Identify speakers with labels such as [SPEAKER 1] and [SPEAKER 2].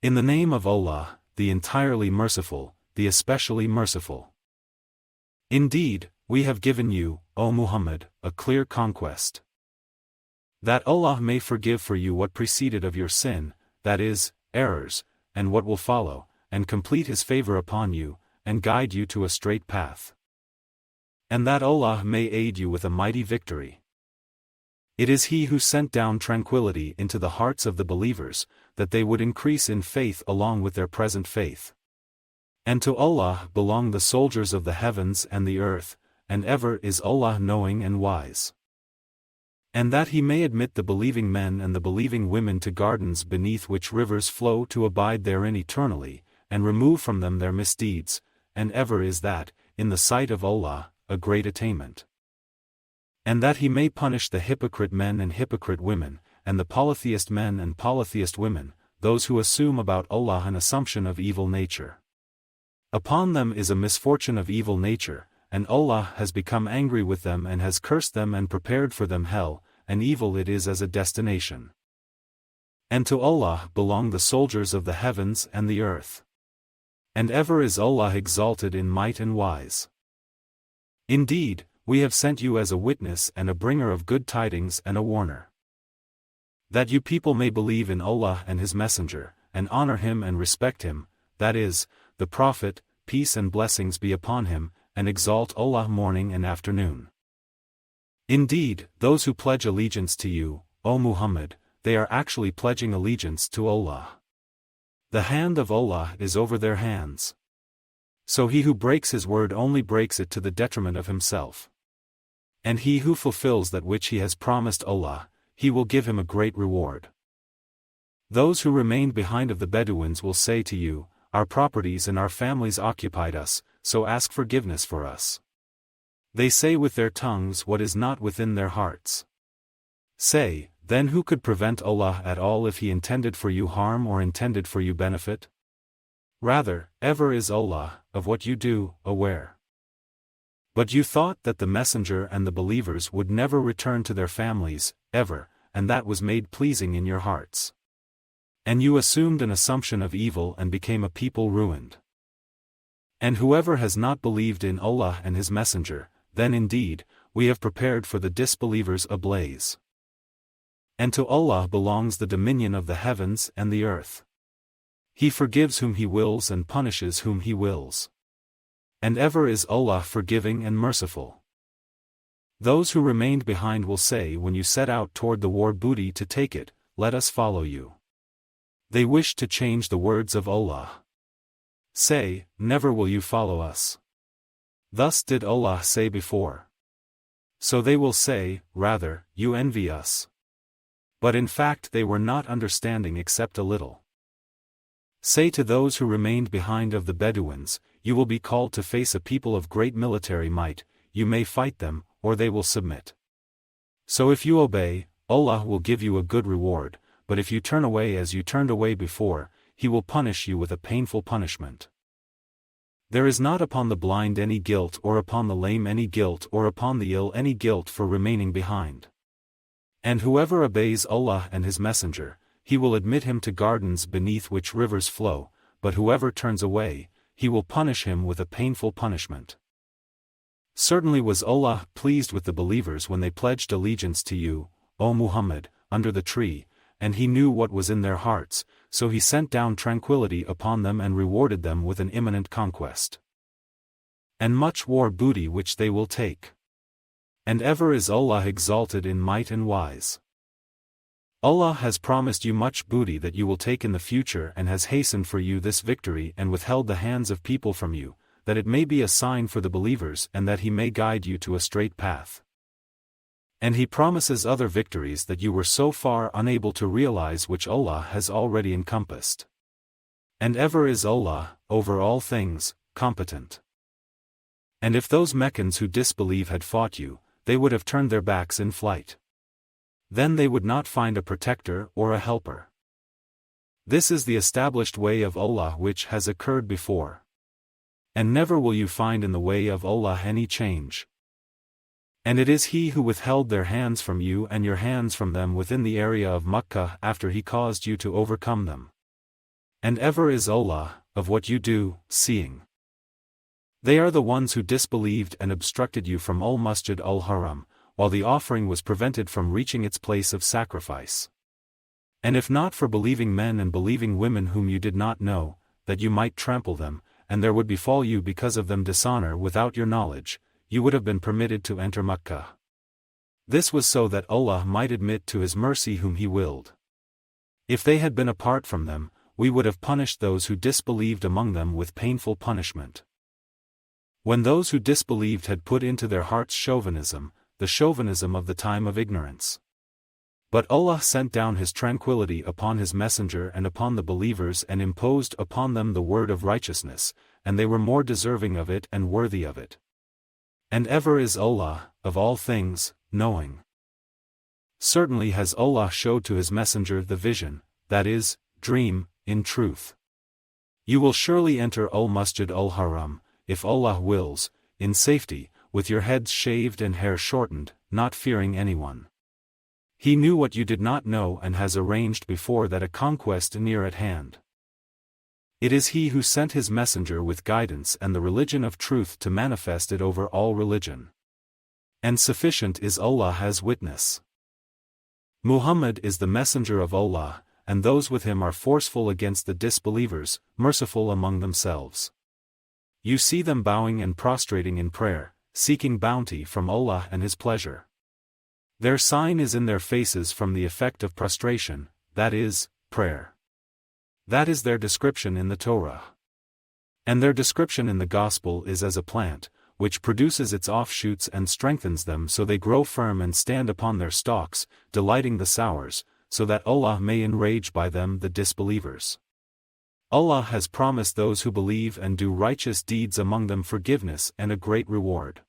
[SPEAKER 1] In the name of Allah, the entirely merciful, the especially merciful. Indeed, we have given you, O Muhammad, a clear conquest. That Allah may forgive for you what preceded of your sin, that is, errors, and what will follow, and complete His favor upon you, and guide you to a straight path. And that Allah may aid you with a mighty victory. It is He who sent down tranquility into the hearts of the believers, that they would increase in faith along with their present faith. And to Allah belong the soldiers of the heavens and the earth, and ever is Allah knowing and wise. And that He may admit the believing men and the believing women to gardens beneath which rivers flow to abide therein eternally, and remove from them their misdeeds, and ever is that, in the sight of Allah, a great attainment. And that He may punish the hypocrite men and hypocrite women, and the polytheist men and polytheist women, those who assume about Allah an assumption of evil nature. Upon them is a misfortune of evil nature, and Allah has become angry with them and has cursed them and prepared for them hell, and evil it is as a destination. And to Allah belong the soldiers of the heavens and the earth. And ever is Allah exalted in might and wise. Indeed, we have sent you as a witness and a bringer of good tidings and a warner. That you people may believe in Allah and His Messenger, and honor Him and respect Him, that is, the Prophet, peace and blessings be upon him, and exalt Allah morning and afternoon. Indeed, those who pledge allegiance to you, O Muhammad, they are actually pledging allegiance to Allah. The hand of Allah is over their hands. So he who breaks His word only breaks it to the detriment of himself. And he who fulfills that which he has promised Allah, He will give him a great reward. Those who remained behind of the Bedouins will say to you, our properties and our families occupied us, so ask forgiveness for us. They say with their tongues what is not within their hearts. Say, then who could prevent Allah at all if He intended for you harm or intended for you benefit? Rather, ever is Allah, of what you do, aware. But you thought that the Messenger and the believers would never return to their families, ever, and that was made pleasing in your hearts. And you assumed an assumption of evil and became a people ruined. And whoever has not believed in Allah and His Messenger, then indeed, we have prepared for the disbelievers a blaze. And to Allah belongs the dominion of the heavens and the earth. He forgives whom He wills and punishes whom He wills. And ever is Allah forgiving and merciful. Those who remained behind will say when you set out toward the war booty to take it, let us follow you. They wish to change the words of Allah. Say, never will you follow us. Thus did Allah say before. So they will say, rather, you envy us. But in fact they were not understanding except a little. Say to those who remained behind of the Bedouins, you will be called to face a people of great military might, you may fight them, or they will submit. So if you obey, Allah will give you a good reward, but if you turn away as you turned away before, He will punish you with a painful punishment. There is not upon the blind any guilt or upon the lame any guilt or upon the ill any guilt for remaining behind. And whoever obeys Allah and His Messenger, He will admit him to gardens beneath which rivers flow, but whoever turns away, He will punish him with a painful punishment. Certainly was Allah pleased with the believers when they pledged allegiance to you, O Muhammad, under the tree, and He knew what was in their hearts, so He sent down tranquility upon them and rewarded them with an imminent conquest. And much war booty which they will take. And ever is Allah exalted in might and wise. Allah has promised you much booty that you will take in the future and has hastened for you this victory and withheld the hands of people from you, that it may be a sign for the believers and that He may guide you to a straight path. And He promises other victories that you were so far unable to realize which Allah has already encompassed. And ever is Allah, over all things, competent. And if those Meccans who disbelieve had fought you, they would have turned their backs in flight. Then they would not find a protector or a helper. This is the established way of Allah which has occurred before. And never will you find in the way of Allah any change. And it is He who withheld their hands from you and your hands from them within the area of Makkah after He caused you to overcome them. And ever is Allah, of what you do, seeing. They are the ones who disbelieved and obstructed you from Al-Masjid al-Haram, while the offering was prevented from reaching its place of sacrifice. And if not for believing men and believing women whom you did not know, that you might trample them, and there would befall you because of them dishonor without your knowledge, you would have been permitted to enter Makkah. This was so that Allah might admit to His mercy whom He willed. If they had been apart from them, we would have punished those who disbelieved among them with painful punishment. When those who disbelieved had put into their hearts chauvinism, the chauvinism of the time of ignorance. But Allah sent down His tranquility upon His messenger and upon the believers and imposed upon them the word of righteousness, and they were more deserving of it and worthy of it. And ever is Allah, of all things, knowing. Certainly has Allah showed to His messenger the vision, that is, dream, in truth. You will surely enter Al-Masjid al-Haram, if Allah wills, in safety, with your heads shaved and hair shortened, not fearing anyone. He knew what you did not know and has arranged before that a conquest near at hand. It is He who sent His messenger with guidance and the religion of truth to manifest it over all religion. And sufficient is Allah as witness. Muhammad is the messenger of Allah, and those with him are forceful against the disbelievers, merciful among themselves. You see them bowing and prostrating in prayer, seeking bounty from Allah and His pleasure. Their sign is in their faces from the effect of prostration, that is, prayer. That is their description in the Torah. And their description in the Gospel is as a plant, which produces its offshoots and strengthens them so they grow firm and stand upon their stalks, delighting the sowers, so that Allah may enrage by them the disbelievers. Allah has promised those who believe and do righteous deeds among them forgiveness and a great reward.